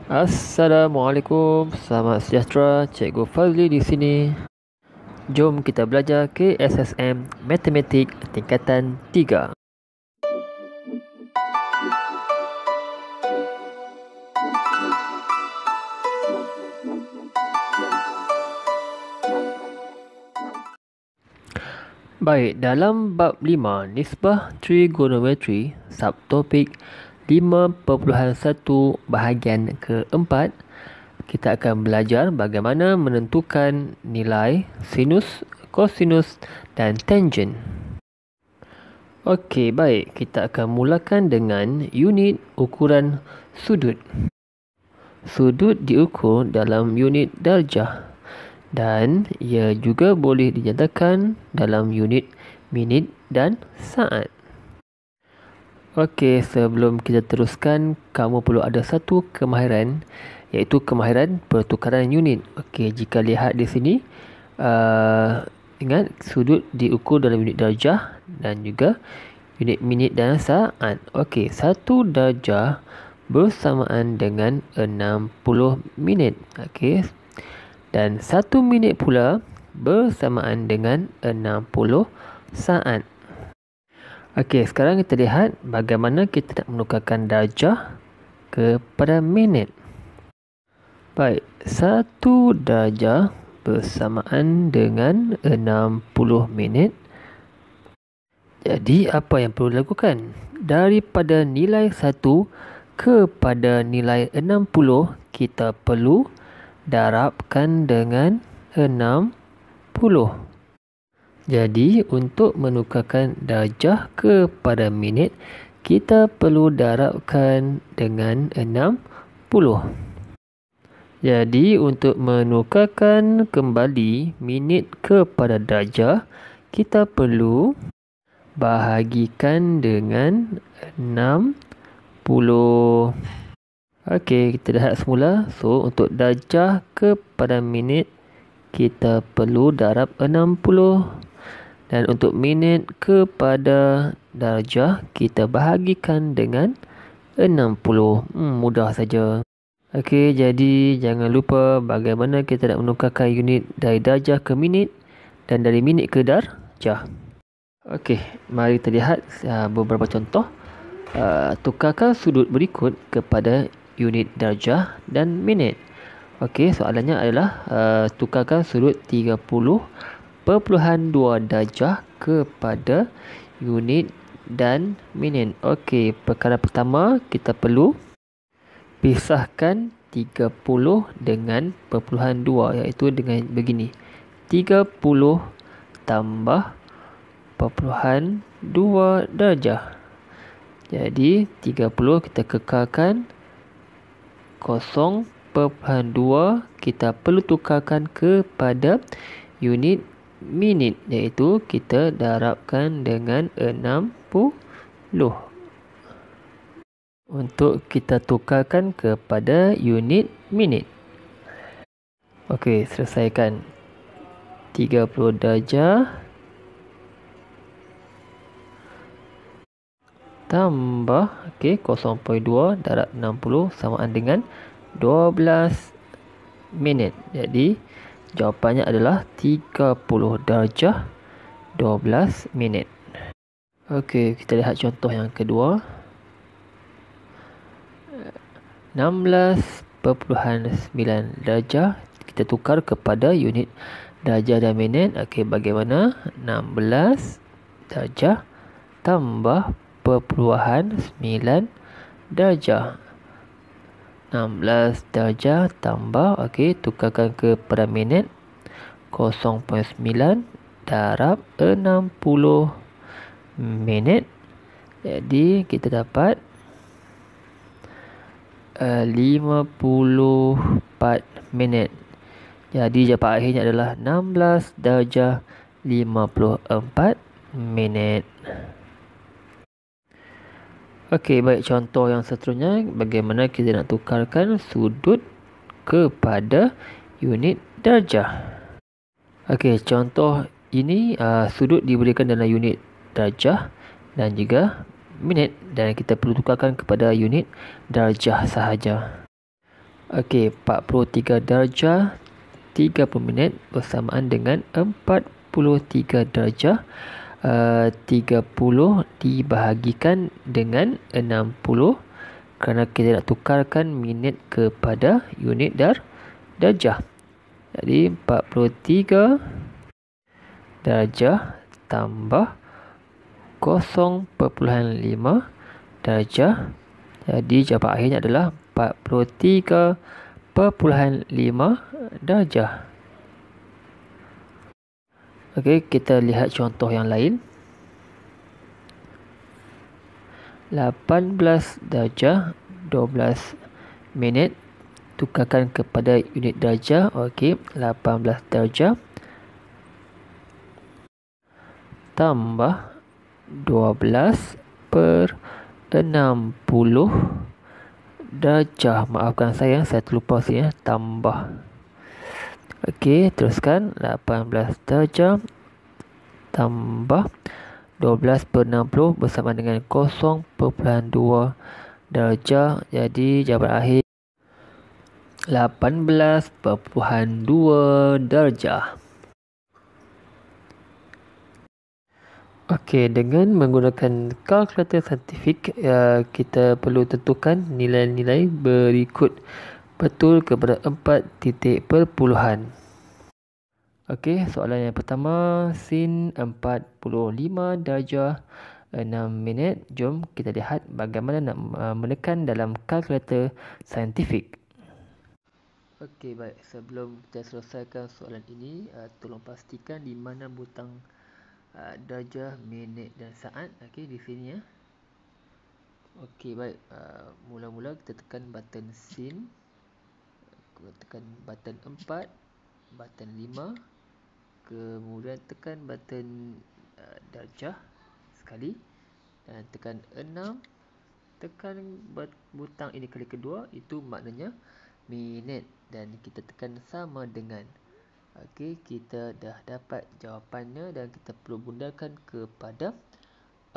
Assalamualaikum, selamat sejahtera. Cikgu Fazli di sini. Jom kita belajar KSSM Matematik tingkatan 3. Baik, dalam bab 5 nisbah trigonometri, subtopik 5.1 bahagian keempat, kita akan belajar bagaimana menentukan nilai sinus, kosinus dan tangent. Okey, baik. Kita akan mulakan dengan unit ukuran sudut. Sudut diukur dalam unit darjah dan ia juga boleh dinyatakan dalam unit minit dan saat. Okey, sebelum kita teruskan, kamu perlu ada satu kemahiran, iaitu kemahiran pertukaran unit. Okey, jika lihat di sini, ingat sudut diukur dalam unit darjah dan juga unit minit dan saat. Okey, 1 darjah bersamaan dengan 60 minit. Okey, dan 1 minit pula bersamaan dengan 60 saat. Okey, sekarang kita lihat bagaimana kita nak menukarkan darjah kepada minit. Baik, 1 darjah bersamaan dengan 60 minit. Jadi, apa yang perlu dilakukan? Daripada nilai 1 kepada nilai 60, kita perlu darabkan dengan 60. Jadi, untuk menukarkan darjah kepada minit, kita perlu darabkan dengan 60. Jadi, untuk menukarkan kembali minit kepada darjah, kita perlu bahagikan dengan 60. Okey, kita lihat semula. So, untuk darjah kepada minit, kita perlu darab 60. Dan untuk minit kepada darjah, kita bahagikan dengan 60. Mudah saja. Okey, jadi jangan lupa bagaimana kita nak menukarkan unit dari darjah ke minit dan dari minit ke darjah. Okey, mari kita lihat beberapa contoh. Tukarkan sudut berikut kepada unit darjah dan minit. Okey, soalannya adalah tukarkan sudut 30.2 darjah kepada unit dan minit. Okey, perkara pertama kita perlu pisahkan 30 dengan perpuluhan 2, iaitu dengan begini. 30 tambah perpuluhan 2 darjah. Jadi 30 kita kekalkan, 0.2 kita perlu tukarkan kepada unit minit, iaitu kita darabkan dengan 60 untuk kita tukarkan kepada unit minit. Okey, selesaikan. 30 darjah tambah 0.2 darab 60 samaan dengan 12 minit. Jadi jawapannya adalah 30 darjah 12 minit. Okey, kita lihat contoh yang kedua. 16.9 darjah kita tukar kepada unit darjah dan minit. Okey, bagaimana? 16 darjah tambah perpuluhan 9 darjah. 16 darjah tambah, okey, tukarkan kepada minit, 0.9 darab 60 minit. Jadi kita dapat 54 minit. Jadi jawapan akhirnya adalah 16 darjah 54 minit. Okey, baik, contoh yang seterusnya, bagaimana kita nak tukarkan sudut kepada unit darjah. Okey, contoh ini sudut diberikan dalam unit darjah dan juga minit, dan kita perlu tukarkan kepada unit darjah sahaja. Okey, 43 darjah 30 minit bersamaan dengan 43 darjah 30 dibahagikan dengan 60 kerana kita nak tukarkan minit kepada unit darjah. Jadi 43 darjah tambah 0.5 darjah. Jadi jawapan akhirnya adalah 43.5 darjah. Okey, kita lihat contoh yang lain. 18 darjah 12 minit tukarkan kepada unit darjah. Okey, 18 darjah tambah 12 per 60 darjah. Maafkan saya terlupa sini tambah. Okey, teruskan 18 darjah tambah 12 per 60 bersama dengan 0.2 darjah. Jadi jawapan akhir 18.2 darjah. Okey, dengan menggunakan kalkulator saintifik, kita perlu tentukan nilai-nilai berikut betul kepada 4 titik perpuluhan. Okey, soalan yang pertama, sin 45 darjah 6 minit. Jom kita lihat bagaimana nak menekan dalam kalkulator saintifik. Okey, baik. Sebelum kita selesaikan soalan ini, tolong pastikan di mana butang darjah, minit dan saat. Okey, di sini ya. Okey, baik. Mula-mula kita tekan button sin. Kita tekan button 4, button 5. Kemudian tekan button darjah sekali dan tekan 6. Tekan butang ini kali kedua, itu maknanya minit, dan kita tekan sama dengan. Okey, kita dah dapat jawapannya dan kita perlu gundakan kepada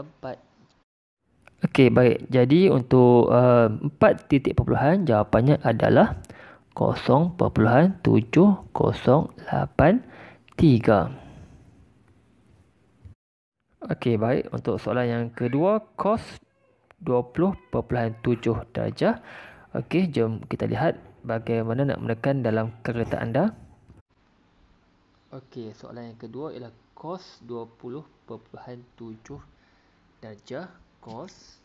4. Okey, baik. Jadi untuk 4 titik perpuluhan, jawapannya adalah 0.7083. Okey, baik. Untuk soalan yang kedua, cos 20.7 darjah. Okey, jom kita lihat bagaimana nak menekan dalam kalkulator anda. Okey, soalan yang kedua ialah cos 20.7 darjah. Cos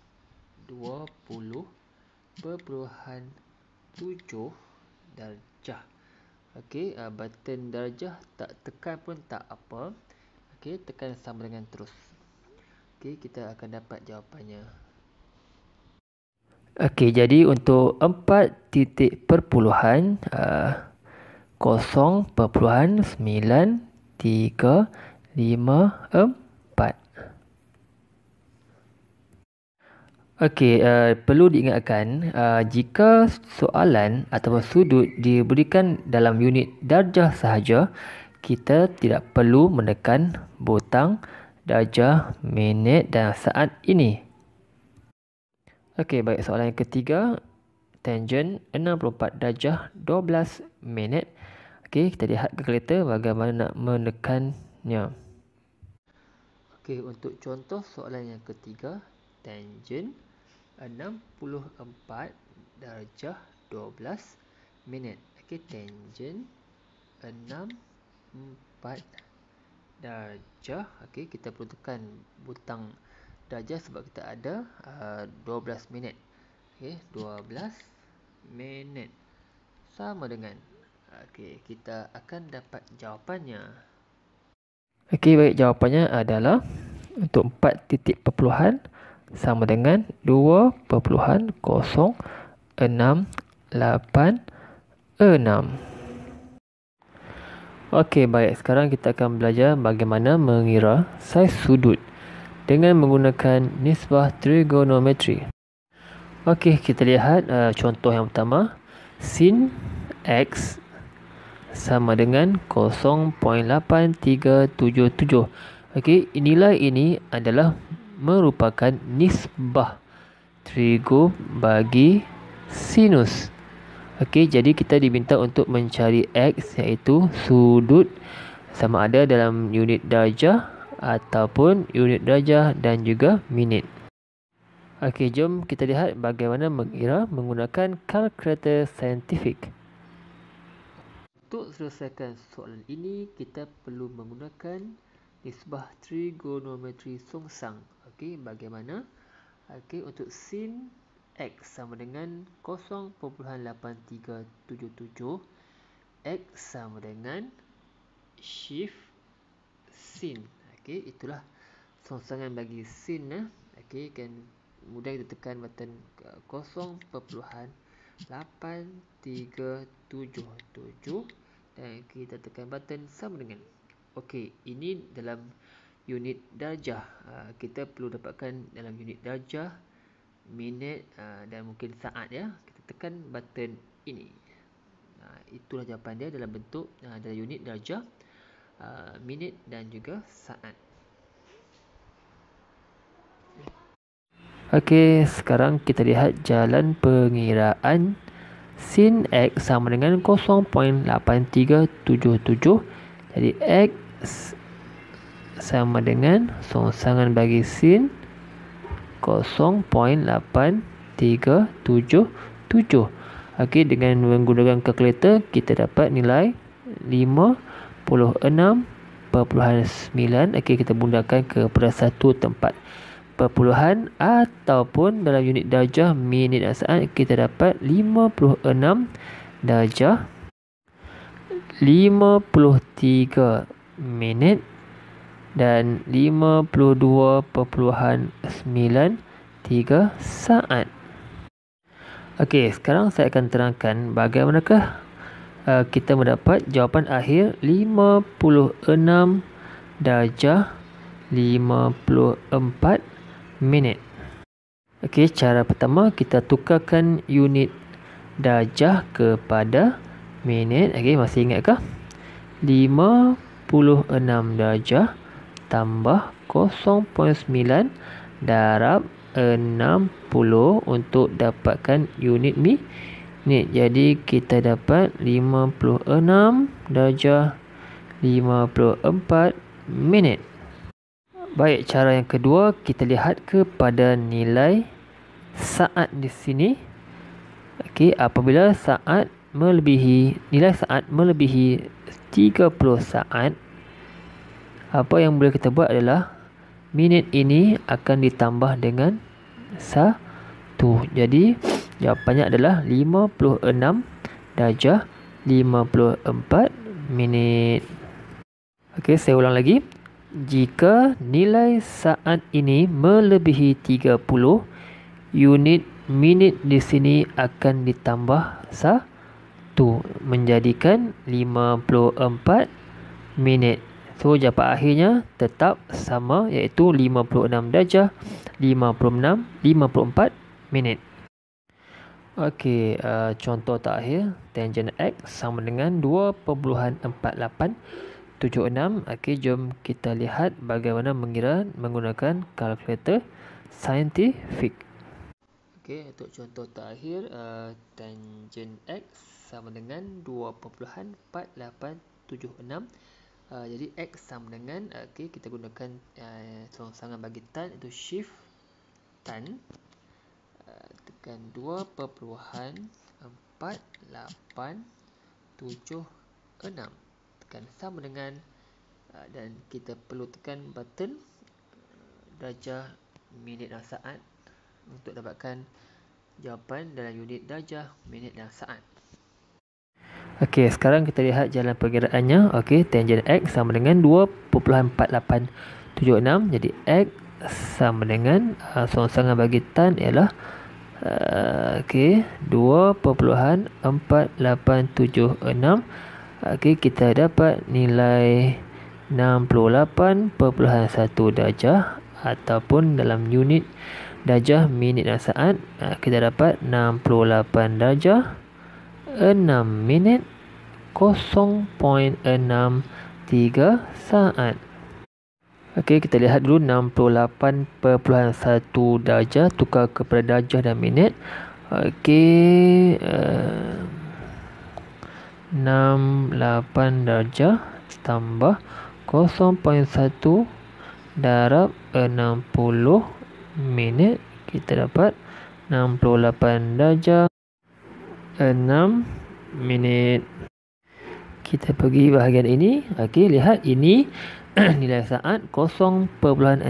20.7 darjah. Okey, button darjah tak tekan pun tak apa. Okey, tekan sama dengan terus. Okey, kita akan dapat jawapannya. Okey, jadi untuk 4 titik perpuluhan 0.9354. Okey, perlu diingatkan, jika soalan atau sudut diberikan dalam unit darjah sahaja, kita tidak perlu menekan butang darjah, minit dan saat ini. Okey, baik. Soalan yang ketiga, tangent 64 darjah 12 minit. Okey, kita lihat kalkulator bagaimana nak menekannya. Okey, untuk contoh soalan yang ketiga, tangent 64 darjah 12 minit. Okey, tangent 64 darjah. Okey, kita perlu tekan butang darjah sebab kita ada 12 minit. Okey, 12 minit sama dengan. Okey, kita akan dapat jawapannya. Okey, baik. Jawapannya adalah untuk 4 titik perpuluhan sama dengan 2.0686. Okey, baik. Sekarang kita akan belajar bagaimana mengira saiz sudut dengan menggunakan nisbah trigonometri. Okey, kita lihat contoh yang pertama. Sin X sama dengan 0.8377. Okey, nilai ini adalah merupakan nisbah trigo bagi sinus. Okey, jadi kita diminta untuk mencari X, iaitu sudut sama ada dalam unit darjah ataupun unit darjah dan juga minit. Okey, jom kita lihat bagaimana mengira menggunakan kalkulator saintifik. Untuk selesaikan soalan ini, kita perlu menggunakan nisbah trigonometri songsang. Okey, bagaimana? Okey, untuk sin X sama dengan 0.8377, X sama dengan shift sin. Okey, itulah songsangan bagi sin. Okey, kan mudah kita tekan button 0.8377 dan kita tekan button sama dengan. Okey, ini dalam unit darjah. Kita perlu dapatkan dalam unit darjah, minit dan mungkin saat ya. Kita tekan button ini. Itulah jawapan dia dalam bentuk dalam unit darjah, minit dan juga saat. Okey, sekarang kita lihat jalan pengiraan sin X sama dengan 0.8377. Jadi X sama dengan songsangan bagi sin 0.8377. Okey, dengan menggunakan kalkulator kita dapat nilai 56.9. Okey, kita menggunakan kepada satu tempat perpuluhan ataupun dalam unit darjah, minit dan saat kita dapat 56 darjah, 53 minit dan 52.93 saat. Okey, sekarang saya akan terangkan bagaimanakah kita mendapat jawapan akhir 56 darjah 54 minit. Okey, cara pertama kita tukarkan unit darjah kepada minit. Okey, masih ingatkah? 56 darjah tambah 0.9 darab 60 untuk dapatkan unit minit. Jadi kita dapat 56 darjah 54 minit. Baik, cara yang kedua kita lihat kepada nilai saat di sini. Okey, apabila nilai saat melebihi 30 saat, apa yang boleh kita buat adalah minit ini akan ditambah dengan 1. Jadi jawapannya adalah 56 darjah 54 minit. Okey, saya ulang lagi. Jika nilai saat ini melebihi 30, unit minit di sini akan ditambah 1 menjadikan 54 minit. So jawapan akhirnya tetap sama, iaitu 56 darjah 54 minit. Okey, contoh terakhir, tangent X sama dengan 2.4876. Okey, jom kita lihat bagaimana mengira menggunakan kalkulator saintifik. Okey, untuk contoh terakhir, tangent X sama dengan 2.4876. Jadi X sama dengan, okey, kita gunakan songsangan bagi tan, itu shift tan, tekan 2.4876, tekan sama dengan, dan kita perlu tekan button darjah, minit dan saat untuk dapatkan jawapan dalam unit darjah, minit dan saat. Okey, sekarang kita lihat jalan pergerakannya. Okey, tangent X sama dengan 2.4876. Jadi X sama dengan songsangan bagi tan ialah 2.4876. Okey, kita dapat nilai 68.1 darjah ataupun dalam unit darjah, minit dan saat kita dapat 68 darjah 6 minit 0.63 saat. Okey, kita lihat dulu 68.1 darjah tukar kepada darjah dan minit. Okey, 68 darjah tambah 0.1 darab 60 minit. Kita dapat 68 darjah 6 minit. Kita pergi bahagian ini. Okey, lihat ini nilai saat 0.67.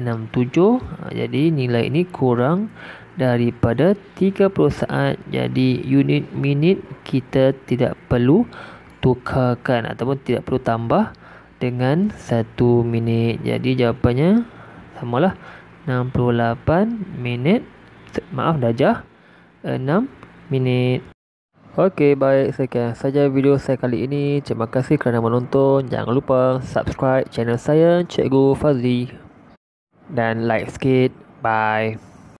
Jadi nilai ini kurang daripada 30 saat. Jadi unit minit kita tidak perlu tukarkan ataupun tidak perlu tambah dengan 1 minit. Jadi jawapannya samalah 68 minit. Darjah 6 minit. Okey, baik, sekian saja video saya kali ini. Terima kasih kerana menonton. Jangan lupa subscribe channel saya, Cikgu Fazli, dan like sikit. Bye.